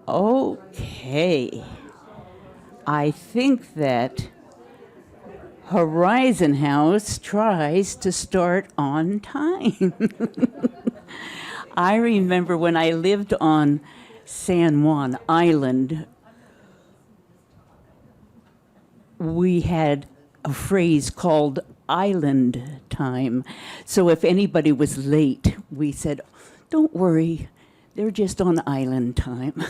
Okay. I think that Horizon House tries to start on time. I remember when I lived on San Juan Island, we had a phrase called island time. So if anybody was late, we said, don't worry, they're just on island time.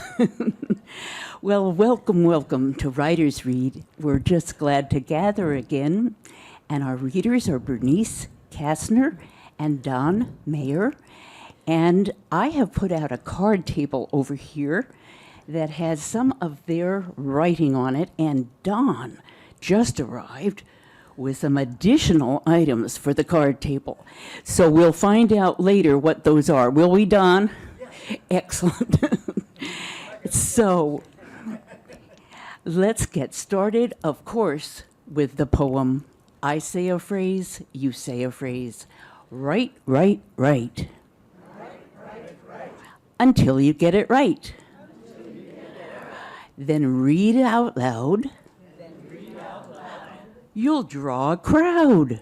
Well, welcome to Writers Read. We're just glad to gather again. And our readers are Bernice Kastner and Don Mayer. And I have put out a card table over here that has some of their writing on it. And Don just arrived with some additional items for the card table. So we'll find out later what those are. Will we, Don? Yes. Excellent. So let's get started, of course, with the poem. I say a phrase, you say a phrase. Right, right, right. Until you get it right. Then read out loud. You'll draw a crowd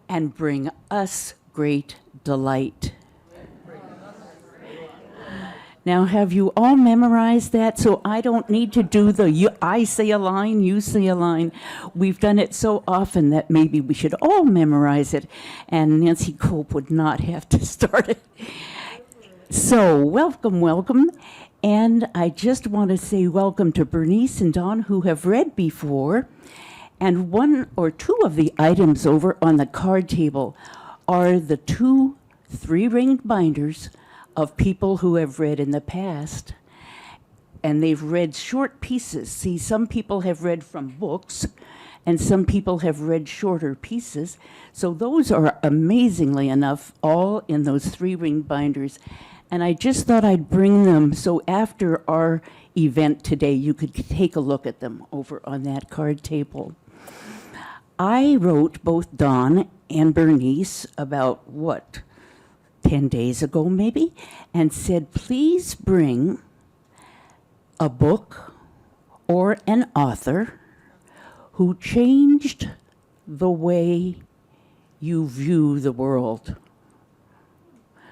and bring us great delight. Now, have you all memorized that? So I don't need to do I say a line, you say a line. We've done it so often that maybe we should all memorize it, and Nancy Cope would not have to start it. So welcome. And I just want to say welcome to Bernice and Don, who have read before. And one or two of the items over on the card table are the 2 3-ringed binders of people who have read in the past. And they've read short pieces. See, some people have read from books, and some people have read shorter pieces. So those are, amazingly enough, all in those 3-ringed binders. And I just thought I'd bring them so after our event today, you could take a look at them over on that card table. I wrote both Don and Bernice about, 10 days ago maybe, and said, please bring a book or an author who changed the way you view the world,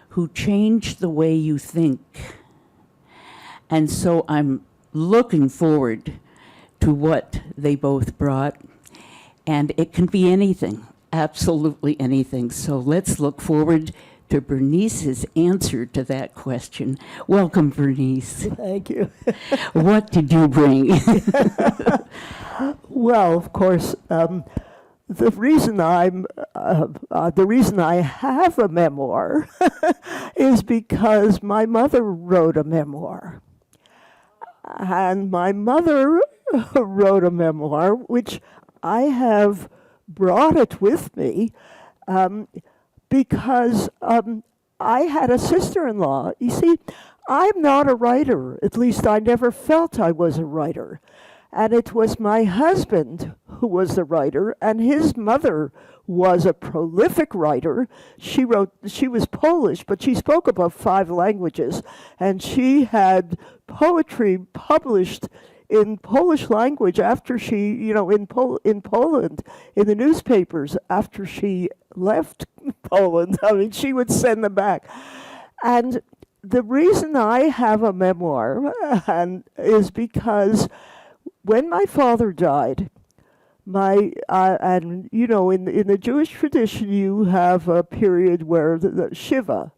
who changed the way you think. And so I'm looking forward to what they both brought. And it can be anything, absolutely anything. So let's look forward to Bernice's answer to that question. Welcome, Bernice. Thank you. What did you bring? Well, of course, the reason I have a memoir is because my mother wrote a memoir, and my mother wrote a memoir which I have brought it with me because I had a sister-in-law. You see, I'm not a writer. At least I never felt I was a writer. And it was my husband who was the writer, and his mother was a prolific writer. She was Polish, but she spoke about 5 languages, and she had poetry published in Polish language after she, in Poland, in the newspapers after she left Poland. I mean, she would send them back. And the reason I have a memoir is because when my father died, in the Jewish tradition, you have a period where the Shiva,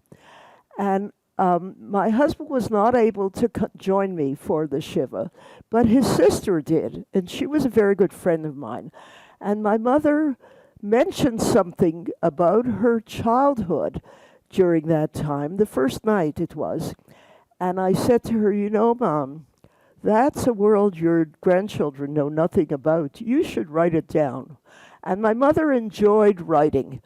and my husband was not able to join me for the Shiva, but his sister did, and she was a very good friend of mine. And my mother mentioned something about her childhood during that time, the first night it was. And I said to her, Mom, that's a world your grandchildren know nothing about. You should write it down. And my mother enjoyed writing,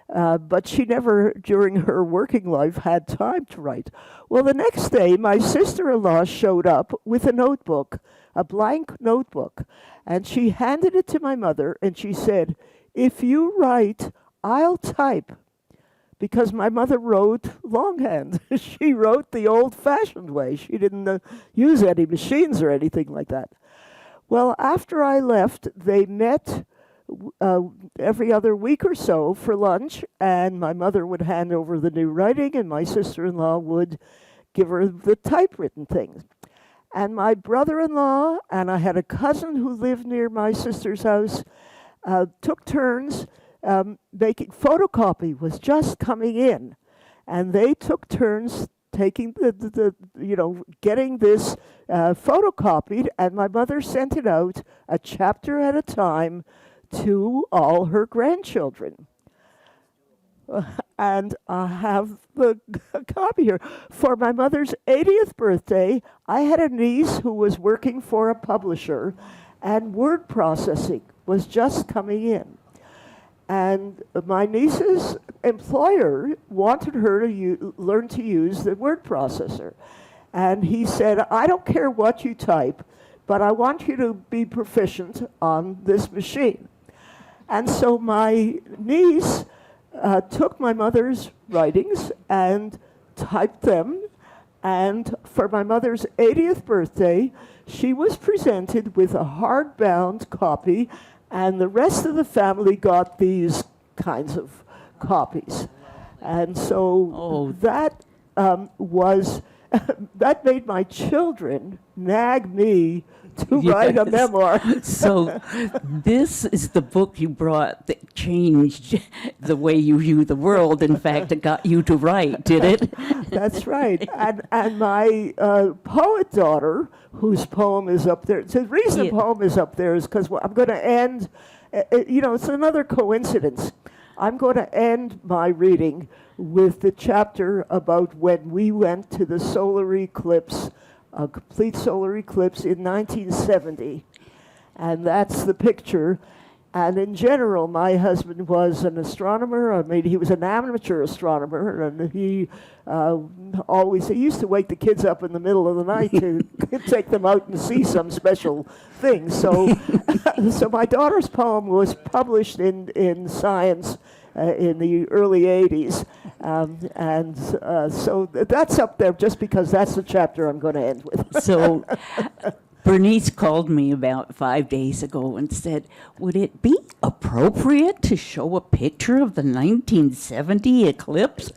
but she never, during her working life, had time to write. Well, the next day, my sister-in-law showed up with a notebook, a blank notebook, and she handed it to my mother, and she said, if you write, I'll type, because my mother wrote longhand. She wrote the old-fashioned way. She didn't use any machines or anything like that. Well, after I left, they met every other week or so for lunch, and my mother would hand over the new writing, and my sister-in-law would give her the typewritten things. And my brother-in-law, and I had a cousin who lived near my sister's house, took turns making photocopy was just coming in, and they took turns taking getting this photocopied, and my mother sent it out a chapter at a time to all her grandchildren. And I have the copy here. For my mother's 80th birthday, I had a niece who was working for a publisher, and word processing was just coming in. And my niece's employer wanted her to learn to use the word processor. And he said, I don't care what you type, but I want you to be proficient on this machine. And so my niece took my mother's writings and typed them, and for my mother's 80th birthday, she was presented with a hardbound copy, and the rest of the family got these kinds of copies. And so that was, that made my children nag me to write a memoir. So this is the book you brought that changed the way you view the world. In fact, it got you to write, did it? That's right. And my poet daughter, whose poem is up there, the reason the poem is up there is because I'm going to end, it's another coincidence. I'm going to end my reading with the chapter about when we went to the solar eclipse, a complete solar eclipse in 1970. And that's the picture. And in general, my husband was an astronomer. I mean, he was an amateur astronomer, and he used to wake the kids up in the middle of the night to take them out and see some special thing. So, so my daughter's poem was published in Science in the early 80s. So that's up there just because that's the chapter I'm going to end with. So Bernice called me about 5 days ago and said, would it be appropriate to show a picture of the 1970 eclipse?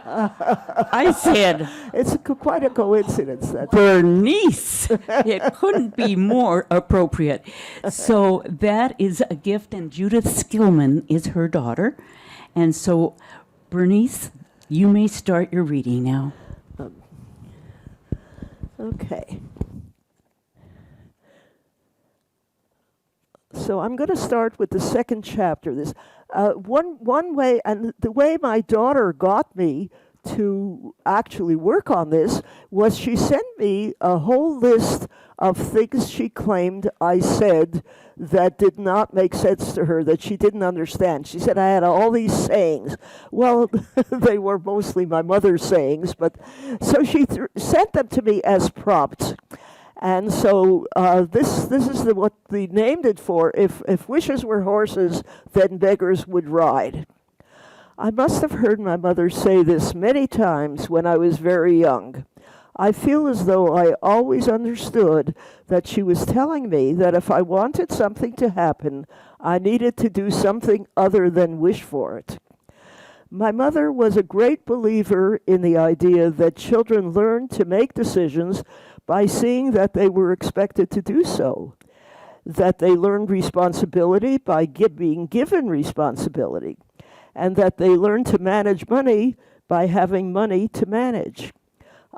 I said, it's quite a coincidence. Bernice, it couldn't be more appropriate. So that is a gift, and Judith Skillman is her daughter. And so, Bernice, you may start your reading now. Okay. So I'm going to start with the second chapter. This one way, and the way my daughter got me to actually work on this was she sent me a whole list of things she claimed I said that did not make sense to her, that she didn't understand. She said I had all these sayings. Well, they were mostly my mother's sayings, but so she sent them to me as prompts. And so this is what they named it for. If wishes were horses, then beggars would ride. I must have heard my mother say this many times when I was very young. I feel as though I always understood that she was telling me that if I wanted something to happen, I needed to do something other than wish for it. My mother was a great believer in the idea that children learn to make decisions by seeing that they were expected to do so, that they learned responsibility by being given responsibility, and that they learned to manage money by having money to manage.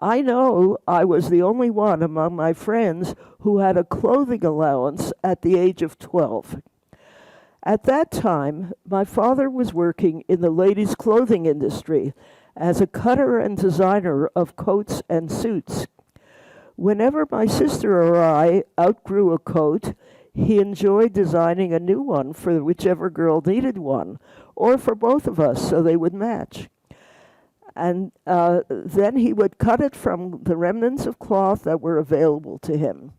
I know I was the only one among my friends who had a clothing allowance at the age of 12. At that time, my father was working in the ladies' clothing industry as a cutter and designer of coats and suits. Whenever my sister or I outgrew a coat, he enjoyed designing a new one for whichever girl needed one, or for both of us so they would match. And then he would cut it from the remnants of cloth that were available to him.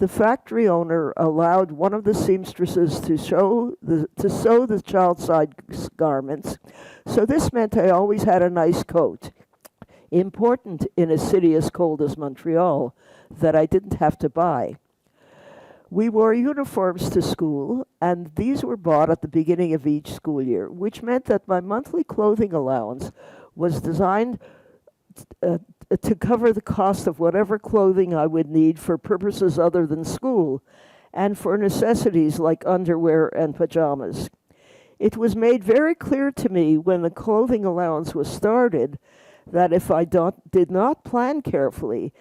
the factory owner allowed one of the seamstresses to sew the child's side garments, so this meant I always had a nice coat. Important in a city as cold as Montreal, that I didn't have to buy. We wore uniforms to school, and these were bought at the beginning of each school year, which meant that my monthly clothing allowance was designed to cover the cost of whatever clothing I would need for purposes other than school, and for necessities like underwear and pajamas. It was made very clear to me when the clothing allowance was started that if I did not plan carefully,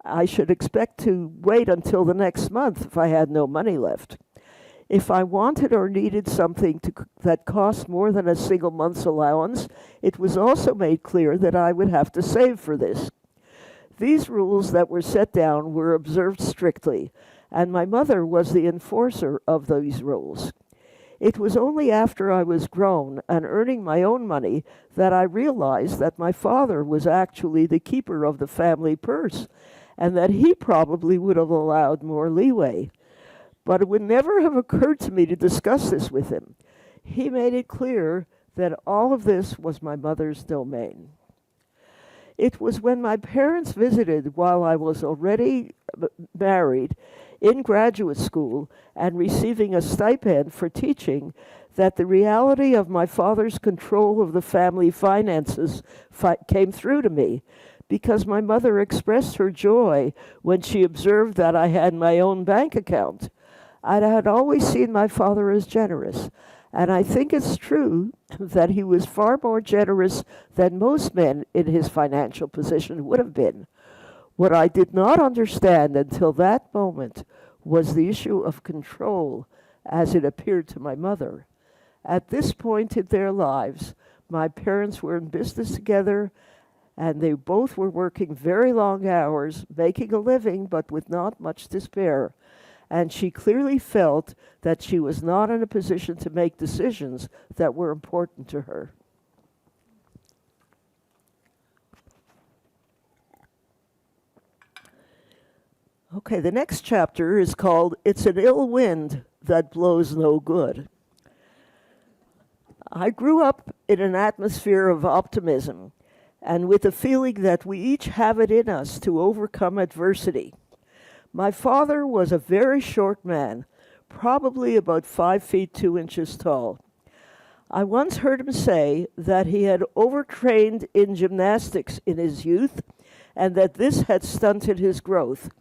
I should expect to wait until the next month if I had no money left. If I wanted or needed something that cost more than a single month's allowance, it was also made clear that I would have to save for this. These rules that were set down were observed strictly, and my mother was the enforcer of these rules. It was only after I was grown and earning my own money that I realized that my father was actually the keeper of the family purse, and that he probably would have allowed more leeway. But it would never have occurred to me to discuss this with him. He made it clear that all of this was my mother's domain. It was when my parents visited while I was already married in graduate school and receiving a stipend for teaching that the reality of my father's control of the family finances came through to me, because my mother expressed her joy when she observed that I had my own bank account. I had always seen my father as generous, and I think it's true that he was far more generous than most men in his financial position would have been. What I did not understand until that moment was the issue of control as it appeared to my mother. At this point in their lives, my parents were in business together, and they both were working very long hours, making a living, but with not much to spare. And she clearly felt that she was not in a position to make decisions that were important to her. Okay, the next chapter is called "It's an Ill Wind That Blows No Good." I grew up in an atmosphere of optimism and with the feeling that we each have it in us to overcome adversity. My father was a very short man, probably about 5 feet 2 inches tall. I once heard him say that he had overtrained in gymnastics in his youth and that this had stunted his growth.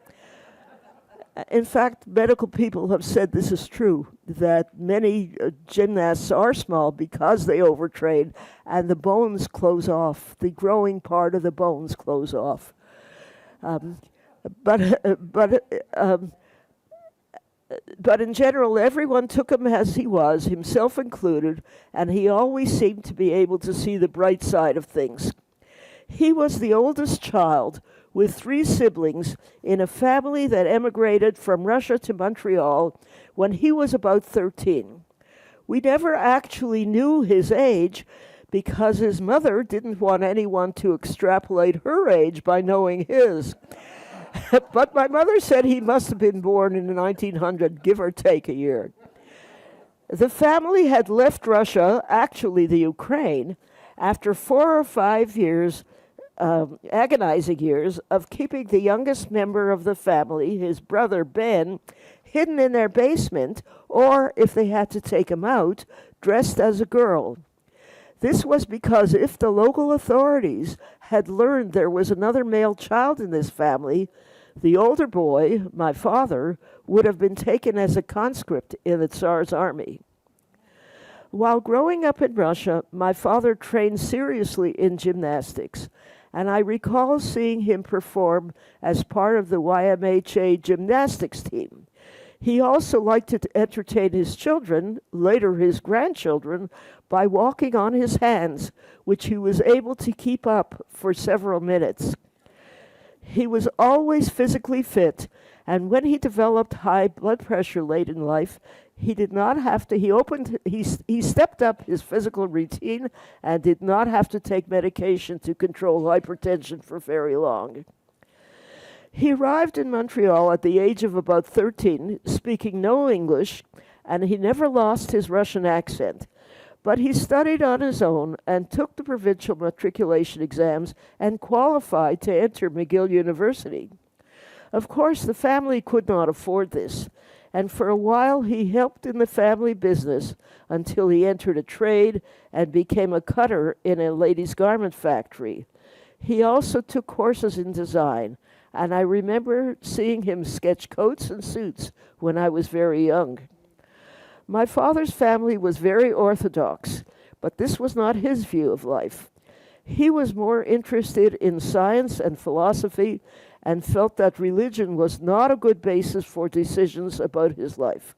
In fact, medical people have said this is true, that many gymnasts are small because they overtrain and the bones close off, the growing part of the bones close off. But in general, everyone took him as he was, himself included, and he always seemed to be able to see the bright side of things. He was the oldest child with 3 siblings in a family that emigrated from Russia to Montreal when he was about 13. We never actually knew his age because his mother didn't want anyone to extrapolate her age by knowing his. But my mother said he must have been born in 1900, give or take a year. The family had left Russia, actually the Ukraine, after 4 or 5 years, agonizing years, of keeping the youngest member of the family, his brother Ben, hidden in their basement, or, if they had to take him out, dressed as a girl. This was because if the local authorities had learned there was another male child in this family, the older boy, my father, would have been taken as a conscript in the Tsar's army. While growing up in Russia, my father trained seriously in gymnastics, and I recall seeing him perform as part of the YMHA gymnastics team. He also liked to entertain his children, later his grandchildren, by walking on his hands, which he was able to keep up for several minutes. He was always physically fit, and when he developed high blood pressure late in life, he did not have to, he stepped up his physical routine and did not have to take medication to control hypertension for very long. He arrived in Montreal at the age of about 13, speaking no English, and he never lost his Russian accent. But he studied on his own and took the provincial matriculation exams and qualified to enter McGill University. Of course, the family could not afford this, and for a while he helped in the family business until he entered a trade and became a cutter in a ladies' garment factory. He also took courses in design, and I remember seeing him sketch coats and suits when I was very young. My father's family was very orthodox, but this was not his view of life. He was more interested in science and philosophy and felt that religion was not a good basis for decisions about his life.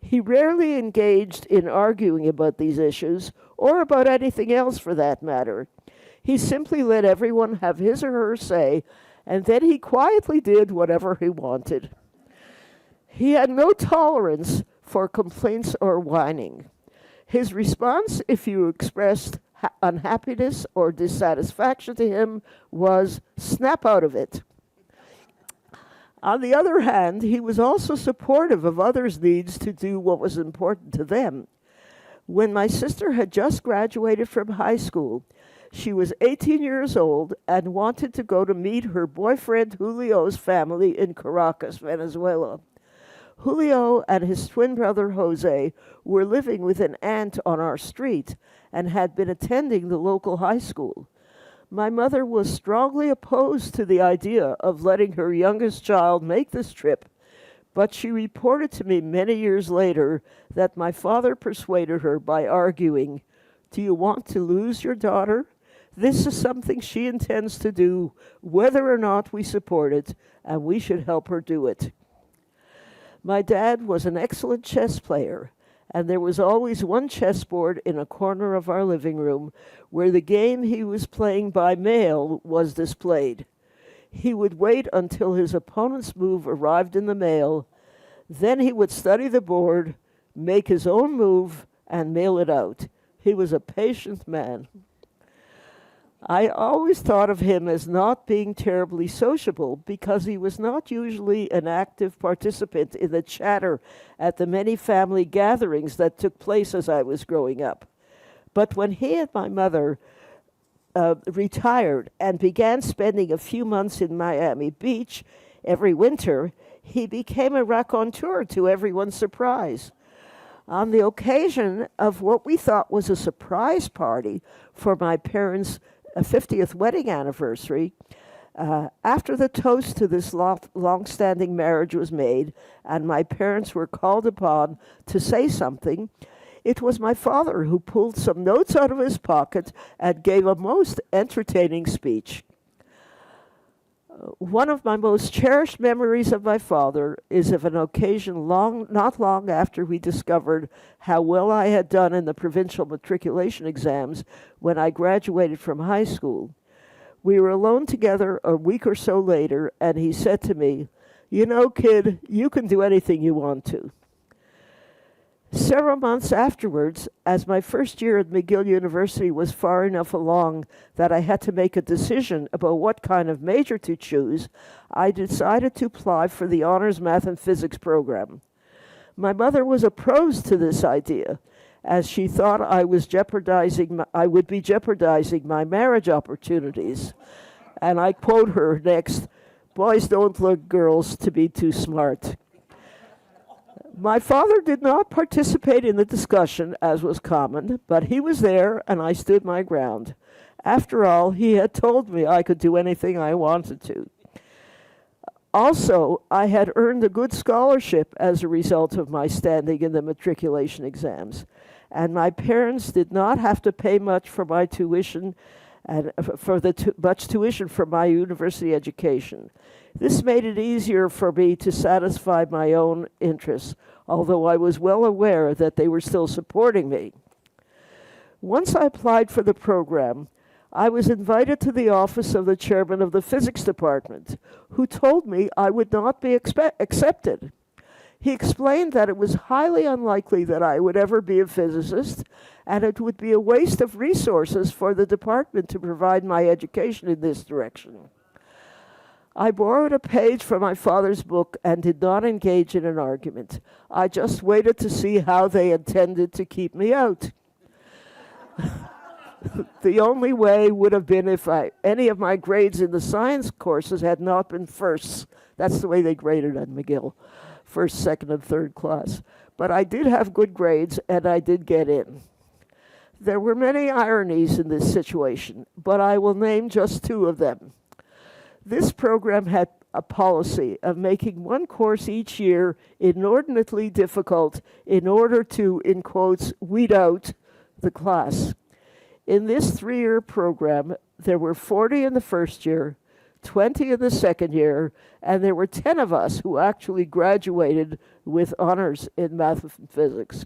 He rarely engaged in arguing about these issues, or about anything else for that matter. He simply let everyone have his or her say, and then he quietly did whatever he wanted. He had no tolerance for complaints or whining. His response, if you expressed unhappiness or dissatisfaction to him, was snap out of it. On the other hand, he was also supportive of others' needs to do what was important to them. When my sister had just graduated from high school, she was 18 years old and wanted to go to meet her boyfriend Julio's family in Caracas, Venezuela. Julio and his twin brother Jose were living with an aunt on our street and had been attending the local high school. My mother was strongly opposed to the idea of letting her youngest child make this trip, but she reported to me many years later that my father persuaded her by arguing, "Do you want to lose your daughter? This is something she intends to do, whether or not we support it, and we should help her do it." My dad was an excellent chess player, and there was always one chessboard in a corner of our living room where the game he was playing by mail was displayed. He would wait until his opponent's move arrived in the mail, then he would study the board, make his own move, and mail it out. He was a patient man. I always thought of him as not being terribly sociable because he was not usually an active participant in the chatter at the many family gatherings that took place as I was growing up. But when he and my mother retired and began spending a few months in Miami Beach every winter, he became a raconteur to everyone's surprise. On the occasion of what we thought was a surprise party for my parents' 50th wedding anniversary, after the toast to this long-standing marriage was made and my parents were called upon to say something, it was my father who pulled some notes out of his pocket and gave a most entertaining speech. One of my most cherished memories of my father is of an occasion not long after we discovered how well I had done in the provincial matriculation exams when I graduated from high school. We were alone together a week or so later, and he said to me, "You know, kid, you can do anything you want to." Several months afterwards, as my first year at McGill University was far enough along that I had to make a decision about what kind of major to choose, I decided to apply for the honors math and physics program. My mother was opposed to this idea, as she thought I would be jeopardizing my marriage opportunities. And I quote her next, "Boys don't look girls to be too smart." My father did not participate in the discussion, as was common, but he was there, and I stood my ground. After all, he had told me I could do anything I wanted to. Also, I had earned a good scholarship as a result of my standing in the matriculation exams, and my parents did not have to pay much for my tuition and much tuition for my university education. This made it easier for me to satisfy my own interests, although I was well aware that they were still supporting me. Once I applied for the program, I was invited to the office of the chairman of the physics department, who told me I would not be accepted. He explained that it was highly unlikely that I would ever be a physicist, and it would be a waste of resources for the department to provide my education in this direction. I borrowed a page from my father's book and did not engage in an argument. I just waited to see how they intended to keep me out. The only way would have been if any of my grades in the science courses had not been firsts. That's the way they graded at McGill, first, second, and third class. But I did have good grades, and I did get in. There were many ironies in this situation, but I will name just two of them. This program had a policy of making one course each year inordinately difficult in order to, in quotes, weed out the class. In this 3-year program, there were 40 in the first year, 20 in the second year, and there were 10 of us who actually graduated with honors in math and physics.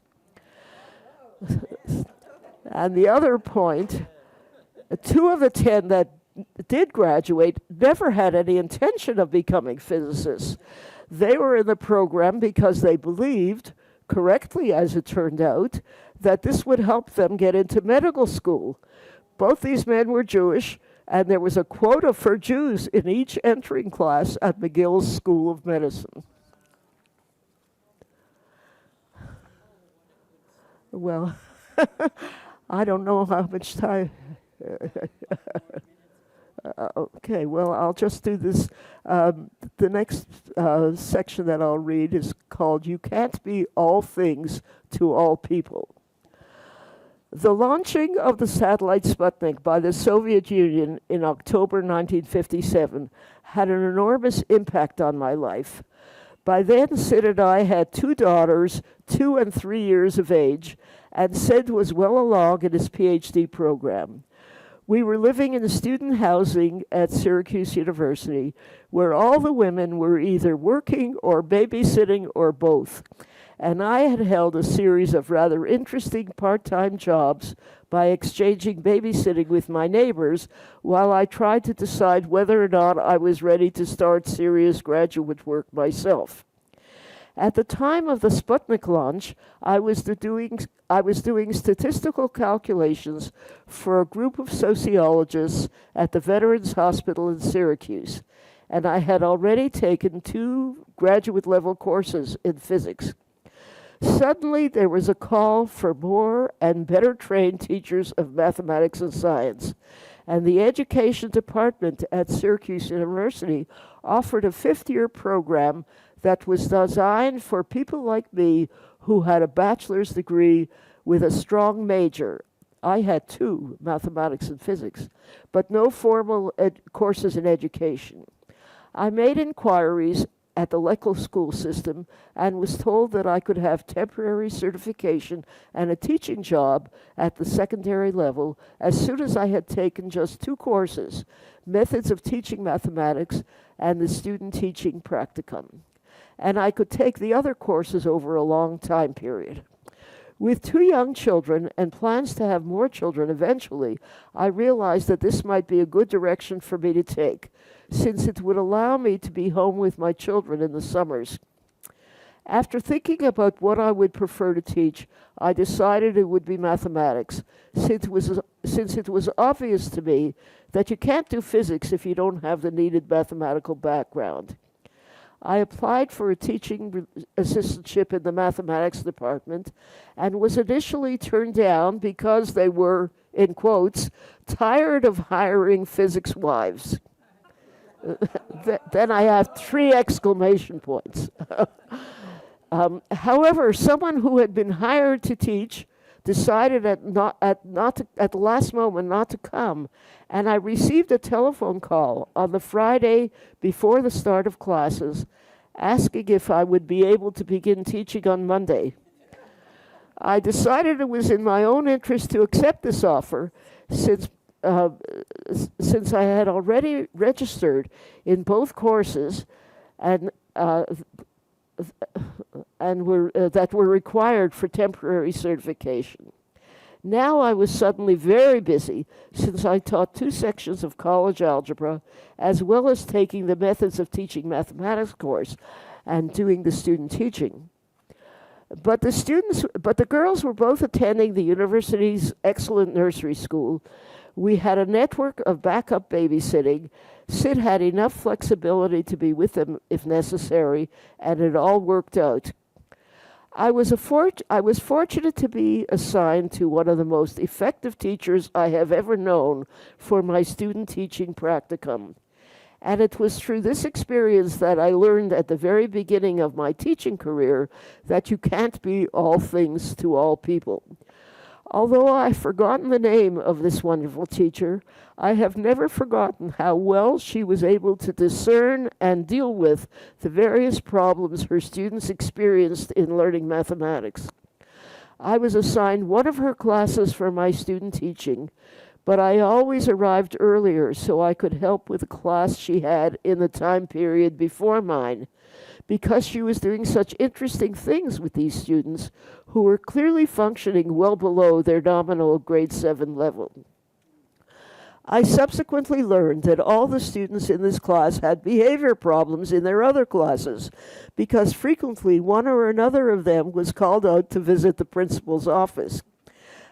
And the other point, 2 of the 10 that did graduate never had any intention of becoming physicists. They were in the program because they believed, correctly as it turned out, that this would help them get into medical school. Both these men were Jewish, and there was a quota for Jews in each entering class at McGill's School of Medicine. Well, I don't know how much time. Okay, well, I'll just do this. The next section that I'll read is called "You Can't Be All Things to All People." The launching of the satellite Sputnik by the Soviet Union in October 1957 had an enormous impact on my life. By then, Sid and I had 2 daughters, 2 and 3 years of age, and Sid was well along in his PhD program. We were living in student housing at Syracuse University, where all the women were either working or babysitting or both. And I had held a series of rather interesting part-time jobs by exchanging babysitting with my neighbors while I tried to decide whether or not I was ready to start serious graduate work myself. At the time of the Sputnik launch, I was doing statistical calculations for a group of sociologists at the Veterans Hospital in Syracuse, and I had already taken 2 graduate-level courses in physics. Suddenly, there was a call for more and better trained teachers of mathematics and science, and the education department at Syracuse University offered a 5th-year program that was designed for people like me who had a bachelor's degree with a strong major. I had 2, mathematics and physics, but no formal courses in education. I made inquiries at the local school system and was told that I could have temporary certification and a teaching job at the secondary level as soon as I had taken just 2 courses, Methods of Teaching Mathematics and the Student Teaching Practicum. And I could take the other courses over a long time period. With 2 young children and plans to have more children eventually, I realized that this might be a good direction for me to take, since it would allow me to be home with my children in the summers. After thinking about what I would prefer to teach, I decided it would be mathematics, since it was obvious to me that you can't do physics if you don't have the needed mathematical background. I applied for a teaching assistantship in the mathematics department and was initially turned down because they were, in quotes, tired of hiring physics wives. Then I have 3 exclamation points. However, someone who had been hired to teach decided at the last moment not to come, and I received a telephone call on the Friday before the start of classes asking if I would be able to begin teaching on Monday. I decided it was in my own interest to accept this offer since I had already registered in both courses and that were required for temporary certification. Now I was suddenly very busy since I taught 2 sections of college algebra, as well as taking the Methods of Teaching Mathematics course and doing the student teaching. But the girls were both attending the university's excellent nursery school, We had a network of backup babysitting. Sid had enough flexibility to be with them if necessary, and it all worked out. I was fortunate to be assigned to one of the most effective teachers I have ever known for my student teaching practicum. And it was through this experience that I learned at the very beginning of my teaching career that you can't be all things to all people. Although I've forgotten the name of this wonderful teacher, I have never forgotten how well she was able to discern and deal with the various problems her students experienced in learning mathematics. I was assigned one of her classes for my student teaching, but I always arrived earlier so I could help with a class she had in the time period before mine, because she was doing such interesting things with these students who were clearly functioning well below their nominal grade 7 level. I subsequently learned that all the students in this class had behavior problems in their other classes, because frequently one or another of them was called out to visit the principal's office.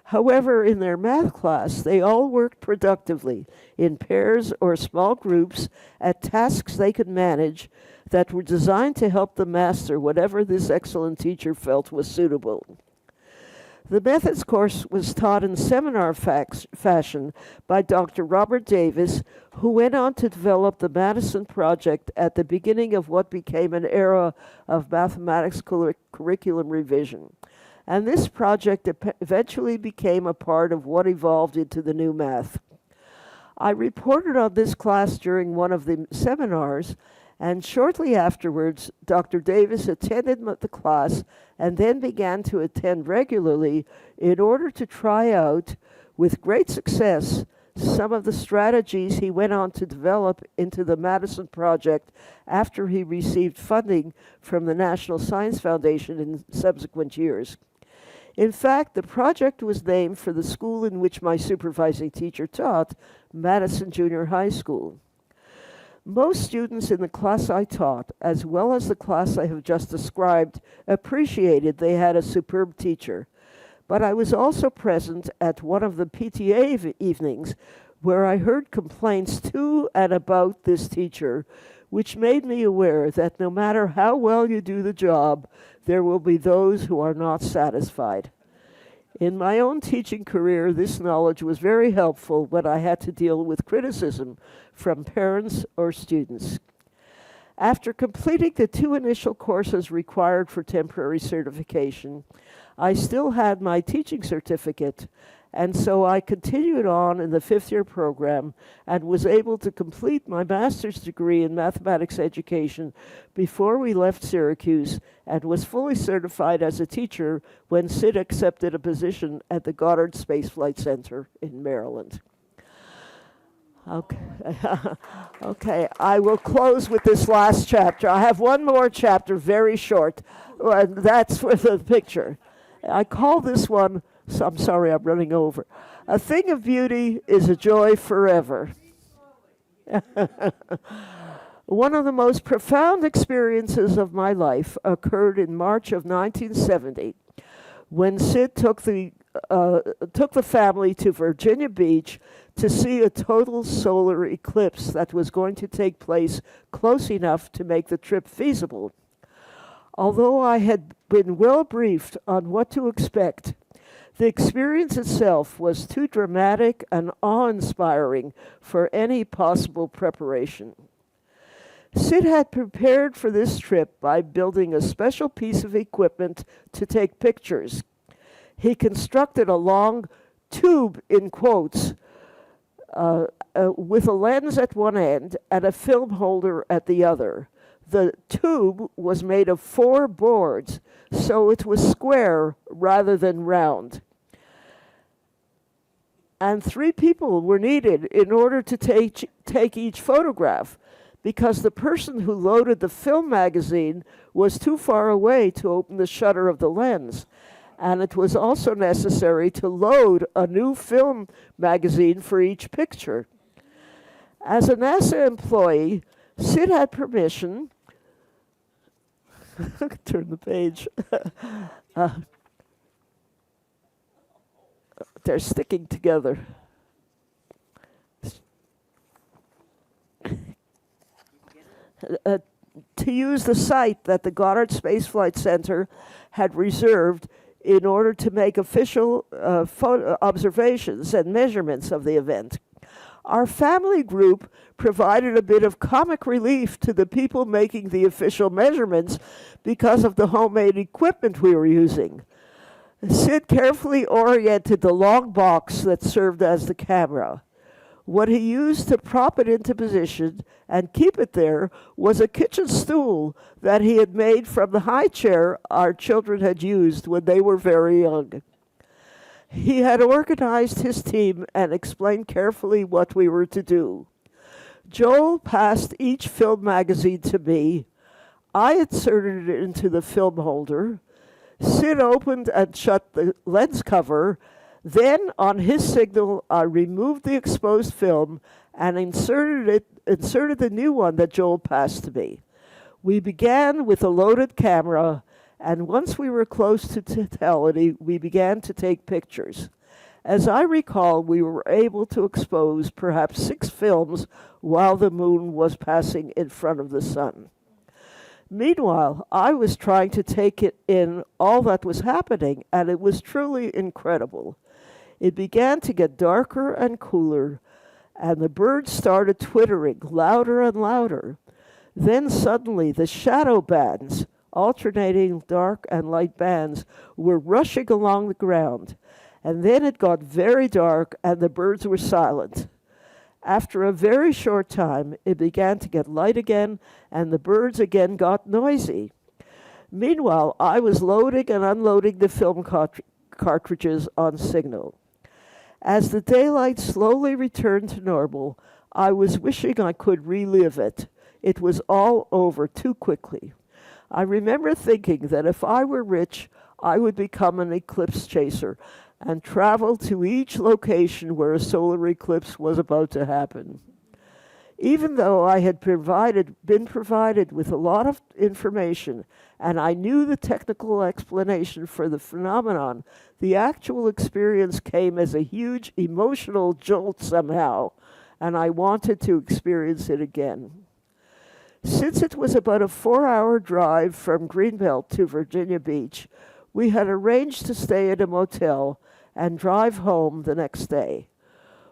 However, in their math class, they all worked productively in pairs or small groups at tasks they could manage that were designed to help them master whatever this excellent teacher felt was suitable. The methods course was taught in seminar fashion by Dr. Robert Davis, who went on to develop the Madison Project at the beginning of what became an era of mathematics curriculum revision. And this project eventually became a part of what evolved into the new math. I reported on this class during one of the seminars, and shortly afterwards, Dr. Davis attended the class and then began to attend regularly in order to try out, with great success, some of the strategies he went on to develop into the Madison Project after he received funding from the National Science Foundation in subsequent years. In fact, the project was named for the school in which my supervising teacher taught, Madison Junior High School. Most students in the class I taught, as well as the class I have just described, appreciated they had a superb teacher. But I was also present at one of the PTA evenings where I heard complaints to and about this teacher, which made me aware that no matter how well you do the job, there will be those who are not satisfied. In my own teaching career, this knowledge was very helpful when I had to deal with criticism from parents or students. After completing the 2 initial courses required for temporary certification, I still had my teaching certificate, and so I continued on in the 5th-year program and was able to complete my master's degree in mathematics education before we left Syracuse, and was fully certified as a teacher when Sid accepted a position at the Goddard Space Flight Center in Maryland. Okay. Okay, I will close with this last chapter. I have one more chapter, very short, and that's for the picture. I call this one, so I'm sorry I'm running over. A thing of beauty is a joy forever. One of the most profound experiences of my life occurred in March of 1970 when Sid took the family to Virginia Beach to see a total solar eclipse that was going to take place close enough to make the trip feasible. Although I had been well briefed on what to expect, the experience itself was too dramatic and awe-inspiring for any possible preparation. Sid had prepared for this trip by building a special piece of equipment to take pictures. He constructed a long tube, in quotes, with a lens at one end and a film holder at the other. The tube was made of 4 boards, so it was square rather than round. And 3 people were needed in order to take each photograph, because the person who loaded the film magazine was too far away to open the shutter of the lens. And it was also necessary to load a new film magazine for each picture. As a NASA employee, Sid had permission, turn the page, they're sticking together. uh, to use the site that the Goddard Space Flight Center had reserved in order to make official photo observations and measurements of the event. Our family group provided a bit of comic relief to the people making the official measurements because of the homemade equipment we were using. Sid carefully oriented the long box that served as the camera. What he used to prop it into position and keep it there was a kitchen stool that he had made from the high chair our children had used when they were very young. He had organized his team and explained carefully what we were to do. Joel passed each film magazine to me. I inserted it into the film holder. Sid opened and shut the lens cover. Then, on his signal, I removed the exposed film and inserted the new one that Joel passed to me. We began with a loaded camera, and once we were close to totality, we began to take pictures. As I recall, we were able to expose perhaps 6 films while the moon was passing in front of the sun. Meanwhile, I was trying to take it in all that was happening, and it was truly incredible. It began to get darker and cooler, and the birds started twittering louder and louder. Then suddenly the shadow bands, alternating dark and light bands, were rushing along the ground. And then it got very dark and the birds were silent. After a very short time, it began to get light again, and the birds again got noisy. Meanwhile, I was loading and unloading the film cartridges on signal. As the daylight slowly returned to normal, I was wishing I could relive it. It was all over too quickly. I remember thinking that if I were rich, I would become an eclipse chaser and travel to each location where a solar eclipse was about to happen. Even though I had been provided with a lot of information and I knew the technical explanation for the phenomenon, the actual experience came as a huge emotional jolt somehow, and I wanted to experience it again. Since it was about a 4-hour drive from Greenbelt to Virginia Beach, we had arranged to stay at a motel and drive home the next day.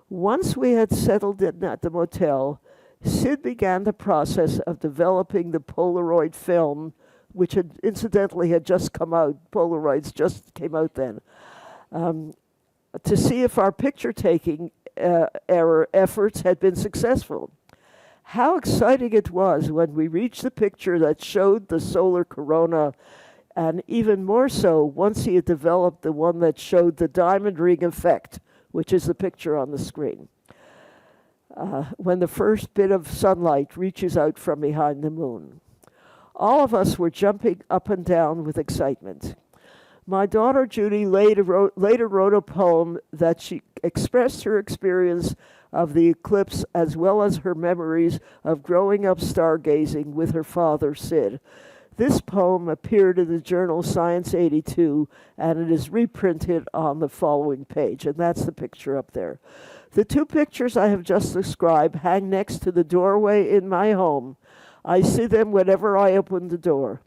Once we had settled in at the motel, Sid began the process of developing the Polaroid film, which had incidentally had just come out. Polaroids just came out then, to see if our picture-taking efforts had been successful. How exciting it was when we reached the picture that showed the solar corona, and even more so once he had developed the one that showed the diamond ring effect, which is the picture on the screen, when the first bit of sunlight reaches out from behind the moon. All of us were jumping up and down with excitement. My daughter Judy later wrote a poem that she expressed her experience of the eclipse as well as her memories of growing up stargazing with her father, Sid. This poem appeared in the journal Science 82, and it is reprinted on the following page, and that's the picture up there. The 2 pictures I have just described hang next to the doorway in my home. I see them whenever I open the door.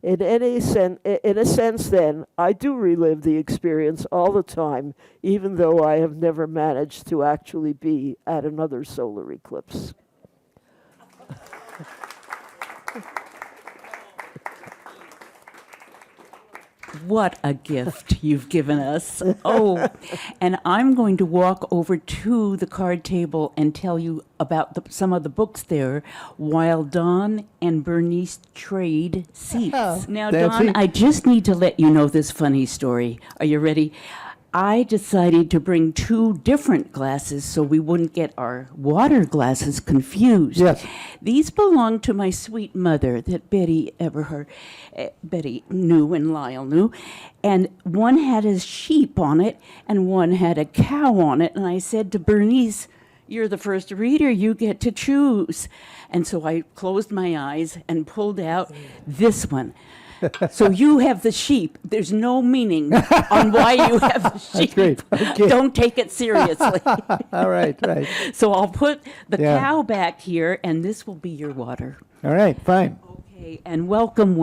In a sense, then, I do relive the experience all the time, even though I have never managed to actually be at another solar eclipse. What a gift you've given us. Oh, and I'm going to walk over to the card table and tell you about some of the books there while Don and Bernice trade seats. Now, Nancy? Don, I just need to let you know this funny story. Are you ready? I decided to bring 2 different glasses so we wouldn't get our water glasses confused. Yes. These belong to my sweet mother that Betty knew and Lyle knew. And one had a sheep on it and one had a cow on it. And I said to Bernice, "You're the first reader, you get to choose." And so I closed my eyes and pulled out this one. So you have the sheep. There's no meaning on why you have the sheep. great. Okay. Don't take it seriously. All right. So I'll put the Yeah. cow back here, and this will be your water. All right, fine. Okay, and welcome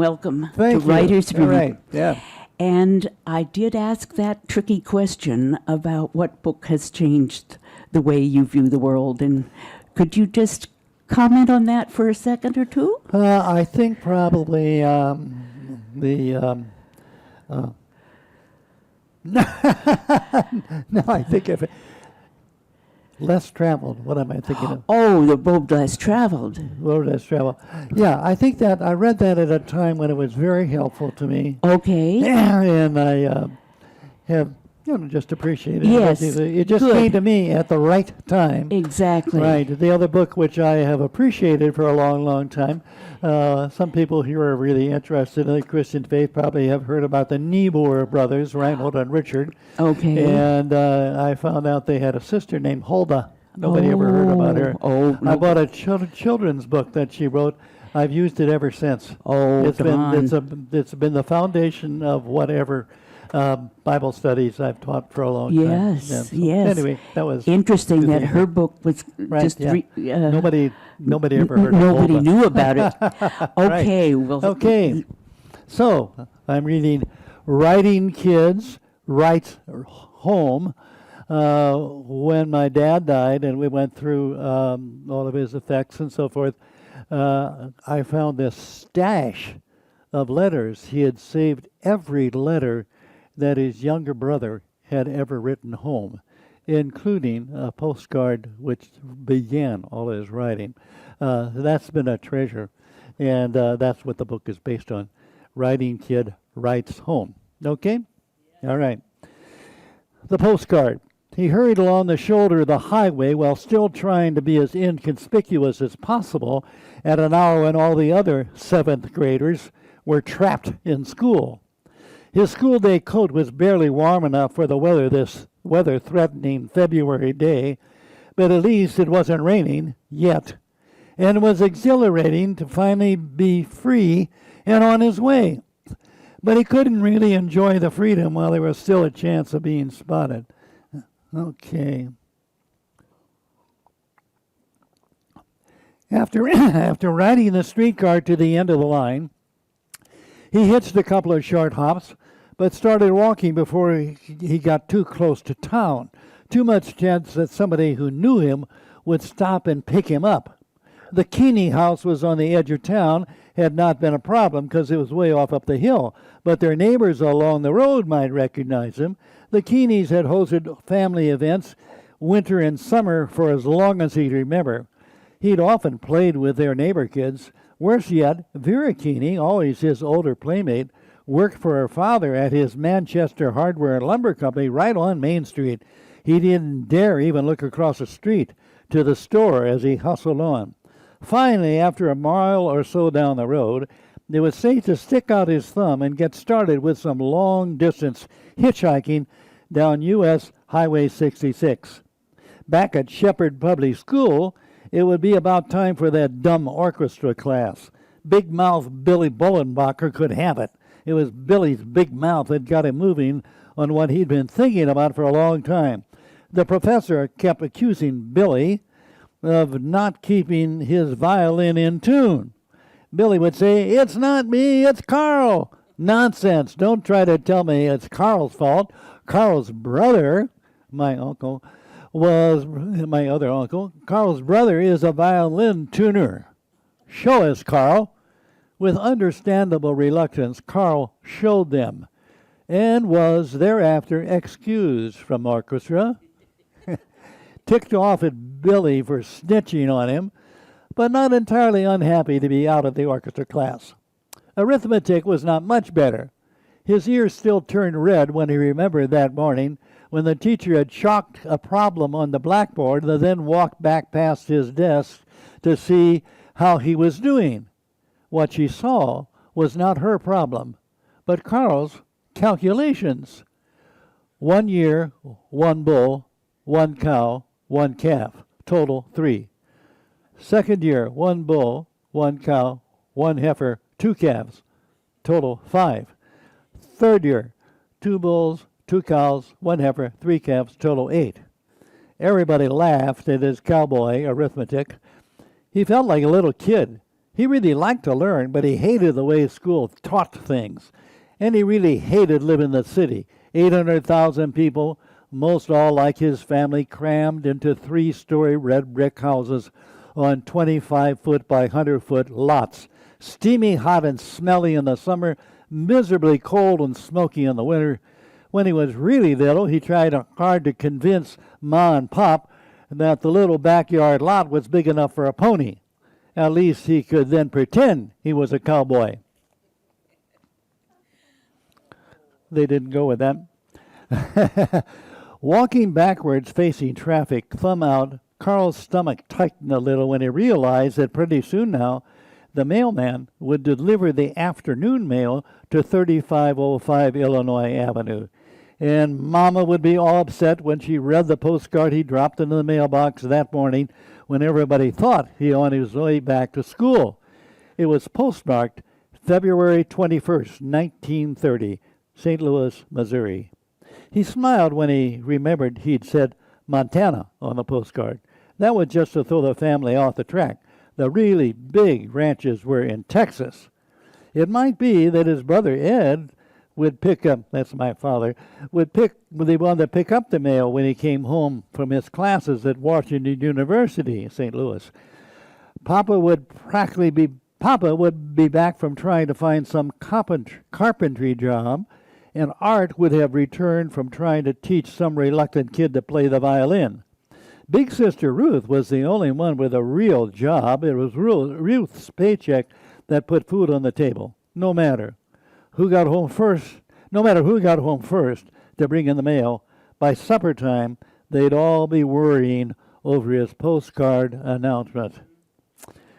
Thank to you. Writer's All Room. right, yeah. And I did ask that tricky question about what book has changed the way you view the world. And could you just comment on that for a second or two? I think probably no, I think if less traveled. What am I thinking of? Oh, the road less traveled. Road less traveled. Yeah, I think that I read that at a time when it was very helpful to me, Okay. and I have just appreciated it. Yes, It just good. came to me at the right time. Exactly. Right. The other book, which I have appreciated for a long, long time, some people here are really interested in the Christian faith, probably have heard about the Niebuhr brothers, Reinhold and Richard. Okay. And I found out they had a sister named Hulda. Nobody ever heard about her. Oh, I no. bought a children's book that she wrote. I've used it ever since. Oh, it's Don. it's been the foundation of whatever Bible studies I've taught for a long time. Yes, Yeah, so yes. Anyway, that was Interesting that Interesting. her book was Right, just yeah. Nobody ever heard of nobody Hulda. knew about it. Okay, well. Okay, so I'm reading Writing Kids Writes Home. When my dad died and we went through all of his effects and so forth, I found this stash of letters. He had saved every letter that his younger brother had ever written home, including a postcard which began all his writing. That's been a treasure, and that's what the book is based on. Writing Kid Writes Home. Okay? All right. The postcard. He hurried along the shoulder of the highway while still trying to be as inconspicuous as possible at an hour when all the other 7th graders were trapped in school. His school day coat was barely warm enough for the weather this weather-threatening February day, but at least it wasn't raining yet, and it was exhilarating to finally be free and on his way. But he couldn't really enjoy the freedom while there was still a chance of being spotted. Okay. After riding the streetcar to the end of the line, he hitched a couple of short hops, but started walking before he got too close to town. Too much chance that somebody who knew him would stop and pick him up. The Keeney house was on the edge of town, had not been a problem because it was way off up the hill, but their neighbors along the road might recognize him. The Keeneys had hosted family events winter and summer for as long as he'd remember. He'd often played with their neighbor kids. Worse yet, Vera Keeney, always his older playmate, worked for her father at his Manchester Hardware and Lumber Company right on Main Street. He didn't dare even look across the street to the store as he hustled on. Finally, after a mile or so down the road, it was safe to stick out his thumb and get started with some long-distance hitchhiking down U.S. Highway 66. Back at Shepherd Public School, it would be about time for that dumb orchestra class. Big mouth Billy Bullenbacher could have it. It was Billy's big mouth that got him moving on what he'd been thinking about for a long time. The professor kept accusing Billy of not keeping his violin in tune. Billy would say, "It's not me, it's Carl." "Nonsense. Don't try to tell me it's Carl's fault. Carl's brother," my other uncle, "Carl's brother is a violin tuner. Show us, Carl." With understandable reluctance, Carl showed them and was thereafter excused from orchestra. Ticked off at Billy for snitching on him, but not entirely unhappy to be out of the orchestra class. Arithmetic was not much better. His ears still turned red when he remembered that morning when the teacher had chalked a problem on the blackboard and then walked back past his desk to see how he was doing. What she saw was not her problem, but Carl's calculations. 1 year, 1 bull, 1 cow, 1 calf, total 3. Second year, 1 bull, 1 cow, 1 heifer, 2 calves, total 5. Third year, 2 bulls, 2 cows, 1 heifer, 3 calves, total 8. Everybody laughed at his cowboy arithmetic. He felt like a little kid. He really liked to learn, but he hated the way school taught things. And he really hated living in the city. 800,000 people, most all like his family, crammed into 3-story red brick houses on 25-foot by 100-foot lots. Steamy hot and smelly in the summer, miserably cold and smoky in the winter. When he was really little, he tried hard to convince Ma and Pop that the little backyard lot was big enough for a pony. At least he could then pretend he was a cowboy. They didn't go with that. Walking backwards, facing traffic, thumb out, Carl's stomach tightened a little when he realized that pretty soon now the mailman would deliver the afternoon mail to 3505 Illinois Avenue. And Mama would be all upset when she read the postcard he dropped into the mailbox that morning when everybody thought he on his way back to school. It was postmarked February 21st, 1930, St. Louis, Missouri. He smiled when he remembered he'd said Montana on the postcard. That was just to throw the family off the track. The really big ranches were in Texas. It might be that his brother Ed would pick up, that's my father, they wanted to pick up the mail when he came home from his classes at Washington University, St. Louis. Papa would be back from trying to find some carpentry job, and Art would have returned from trying to teach some reluctant kid to play the violin. Big sister Ruth was the only one with a real job. It was Ruth's paycheck that put food on the table, no matter who got home first to bring in the mail. By supper time, they'd all be worrying over his postcard announcement.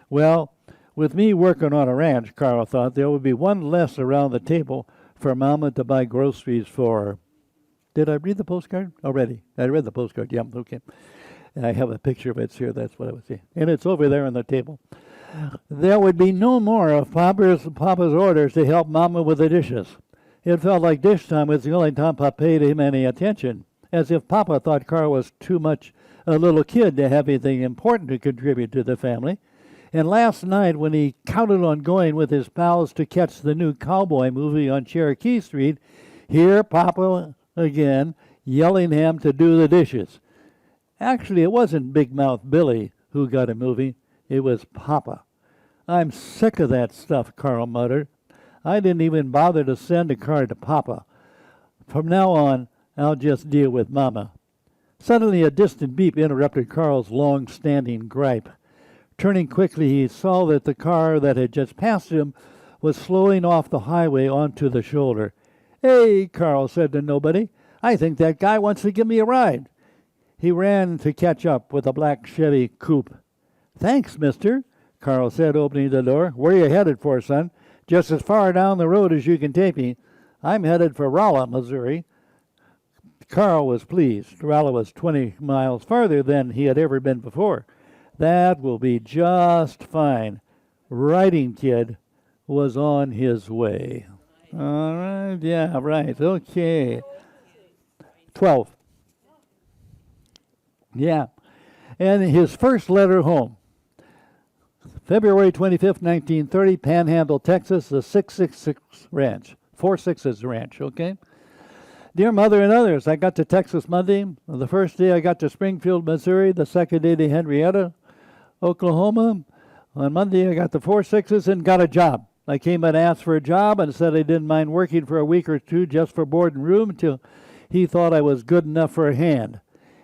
Well, with me working on a ranch, Carl thought, there would be one less around the table for Mama to buy groceries for. Did I read the postcard? Already. I read the postcard. Yeah, okay. I have a picture of it here. That's what I was saying. And it's over there on the table. There would be no more of Papa's orders to help Mama with the dishes. It felt like dish time was the only time Papa paid him any attention, as if Papa thought Carl was too much a little kid to have anything important to contribute to the family. And last night, when he counted on going with his pals to catch the new cowboy movie on Cherokee Street, here Papa again yelling him to do the dishes. Actually, it wasn't Big Mouth Billy who got a movie. It was Papa. I'm sick of that stuff, Carl muttered. I didn't even bother to send a card to Papa. From now on, I'll just deal with Mama. Suddenly, a distant beep interrupted Carl's long-standing gripe. Turning quickly, he saw that the car that had just passed him was slowing off the highway onto the shoulder. "Hey," Carl said to nobody, "I think that guy wants to give me a ride." He ran to catch up with a black Chevy coupe. "Thanks, mister," Carl said, opening the door. "Where you headed for, son?" "Just as far down the road as you can take me. I'm headed for Rolla, Missouri." Carl was pleased. Rolla was 20 miles farther than he had ever been before. That will be just fine. Writing kid was on his way. All right, yeah, right, okay. 12. Yeah. And his first letter home. February 25th, 1930, Panhandle, Texas, the 666 Ranch. 4-6's Ranch, okay? Dear Mother and others, I got to Texas Monday. The first day I got to Springfield, Missouri. The second day to Henrietta, Oklahoma. On Monday I got the 4-6's and got a job. I came and asked for a job and said I didn't mind working for a week or two just for board and room until he thought I was good enough for a hand.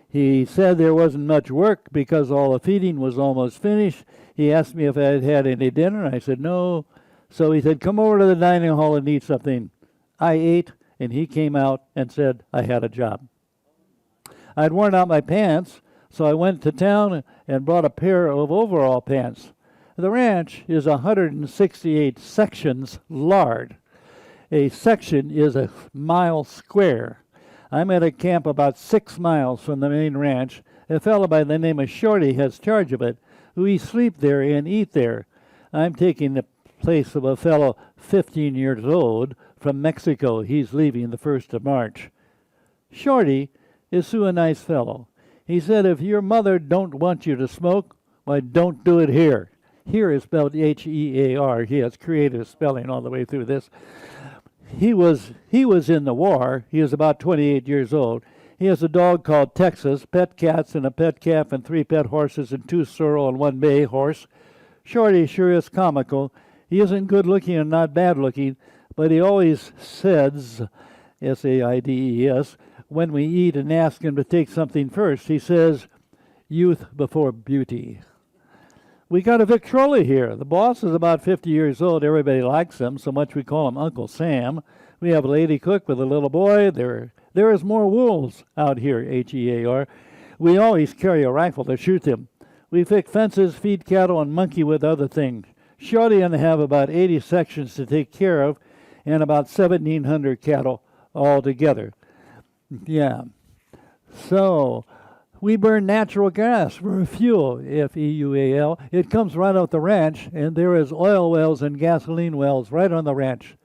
He said there wasn't much work because all the feeding was almost finished. He asked me if I had had any dinner. I said no. So he said, "Come over to the dining hall and eat something." I ate, and he came out and said I had a job. I'd worn out my pants, so I went to town and bought a pair of overall pants. The ranch is 168 sections large. A section is a mile square. I'm at a camp about 6 miles from the main ranch. A fellow by the name of Shorty has charge of it. We sleep there and eat there. I'm taking the place of a fellow 15 years old from Mexico. He's leaving the 1st of March. Shorty is so a nice fellow. He said, if your mother don't want you to smoke, why, don't do it here. Here is spelled H-E-A-R. He has creative spelling all the way through this. He was in the war. He is about 28 years old. He has a dog called Texas, pet cats and a pet calf and 3 pet horses and 2 sorrel and 1 bay horse. Shorty sure is comical. He isn't good looking and not bad looking, but he always says, S-A-I-D-E-S, when we eat and ask him to take something first, he says, youth before beauty. We got a Victrola here. The boss is about 50 years old. Everybody likes him, so much we call him Uncle Sam. We have a lady cook with a little boy. There is more wolves out here, H-E-A-R. We always carry a rifle to shoot them. We fix fences, feed cattle, and monkey with other things. Shorty and I have about 80 sections to take care of and about 1,700 cattle altogether. Yeah. So we burn natural gas for fuel, F-E-U-A-L. It comes right off the ranch, and there is oil wells and gasoline wells right on the ranch.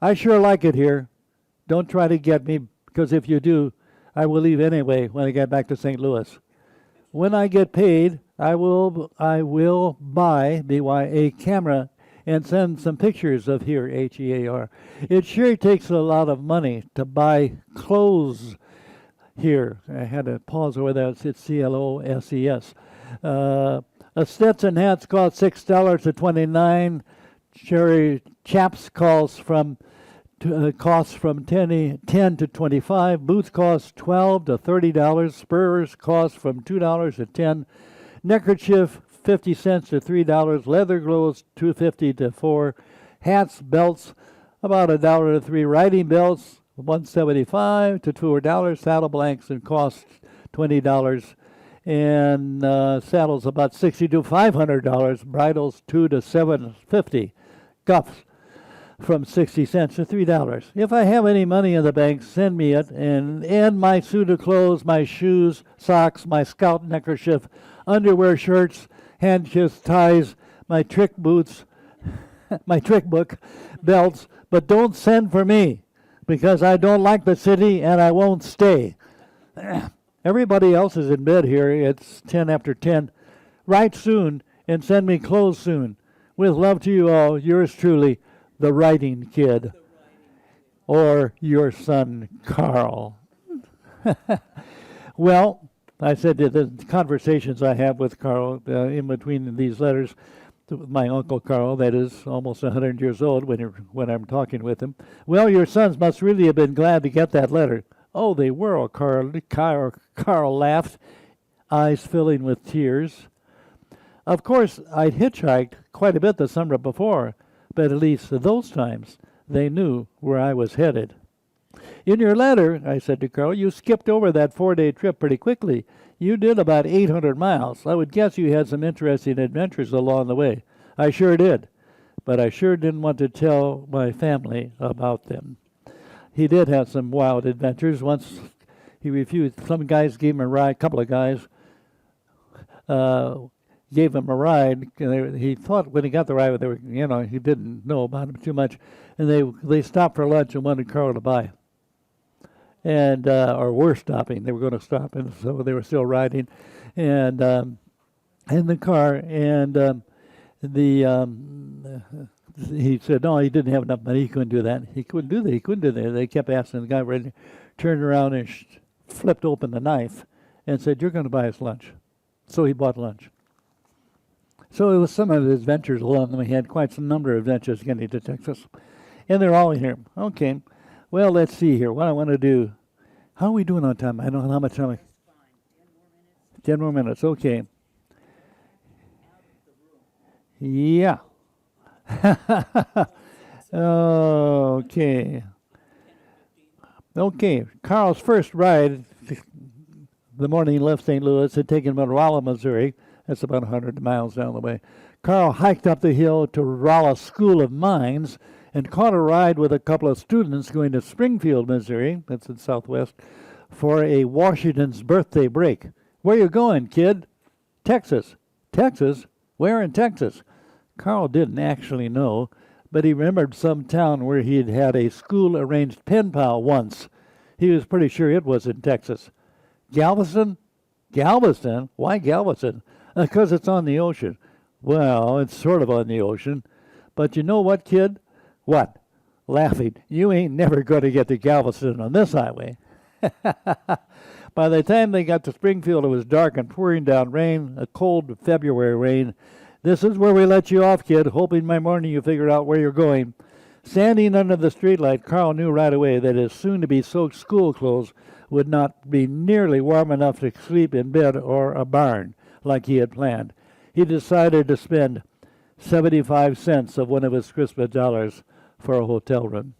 I sure like it here. Don't try to get me, because if you do, I will leave anyway when I get back to St. Louis. When I get paid, I will buy, B-Y, a camera and send some pictures of here, H-E-A-R. It sure takes a lot of money to buy clothes here. I had to pause over there. It's C-L-O-S-E-S. A Stetson hats cost $6 to $29. Cherry chaps costs from 10 to $25. Boots cost $12 to $30. Spurs cost from $2 to $10. Neckerchief 50 cents to $3. Leather gloves $2.50 to $4. Hats, belts about $1 to $3. Riding belts $1.75 to $4. Saddle blanks and cost $20. And saddles about $60 to $500. Bridles $2 to $7.50. Cuffs from 60 cents to $3. If I have any money in the bank, send me it, and my suit of clothes, my shoes, socks, my scout neckerchief, underwear, shirts, handkerchiefs, ties, my trick boots, my trick book, belts, but don't send for me, because I don't like the city and I won't stay. Everybody else is in bed here. It's 10 after 10. Write soon and send me clothes soon. With love to you all, yours truly, the Writing Kid, or your son, Carl. Well, I said that the conversations I have with Carl in between these letters, my Uncle Carl, that is almost 100 years old when I'm talking with him. Well, your sons must really have been glad to get that letter. Oh, they were, Carl laughed, eyes filling with tears. Of course, I'd hitchhiked quite a bit the summer before, but at least those times they knew where I was headed. In your letter, I said to Carl, you skipped over that 4-day trip pretty quickly. You did about 800 miles. I would guess you had some interesting adventures along the way. I sure did, but I sure didn't want to tell my family about them. He did have some wild adventures. Once he refused. Some guys gave him a ride, a couple of guys gave him a ride. He thought when he got the ride, he didn't know about him too much. And they stopped for lunch and wanted Carl to buy. And or were stopping. They were going to stop, and so they were still riding, and in the car. And he said no, he didn't have enough money. He couldn't do that. He couldn't do that. They kept asking. The guy turned around and flipped open the knife and said, "You're going to buy us lunch." So he bought lunch. So it was some of his adventures along the way. He had quite some number of adventures getting to Texas, and they're all here. Okay. Well, let's see here. What I want to do. How are we doing on time? I don't know how much time. 10 more minutes. Okay. Yeah. Okay. Okay. Carl's first ride, the morning he left St. Louis, had taken him to Rolla, Missouri. That's about 100 miles down the way. Carl hiked up the hill to Rolla School of Mines and caught a ride with a couple of students going to Springfield, Missouri, that's in Southwest, for a Washington's birthday break. Where you going, kid? Texas. Texas? Where in Texas? Carl didn't actually know, but he remembered some town where he'd had a school-arranged pen pal once. He was pretty sure it was in Texas. Galveston? Galveston? Why Galveston? Because it's on the ocean. Well, it's sort of on the ocean. But you know what, kid? What? Laughing. You ain't never going to get to Galveston on this highway. By the time they got to Springfield, it was dark and pouring down rain, a cold February rain. This is where we let you off, kid, hoping by morning you figure out where you're going. Standing under the streetlight, Carl knew right away that his soon-to-be soaked school clothes would not be nearly warm enough to sleep in bed or a barn like he had planned. He decided to spend 75 cents of one of his Christmas dollars for a hotel room.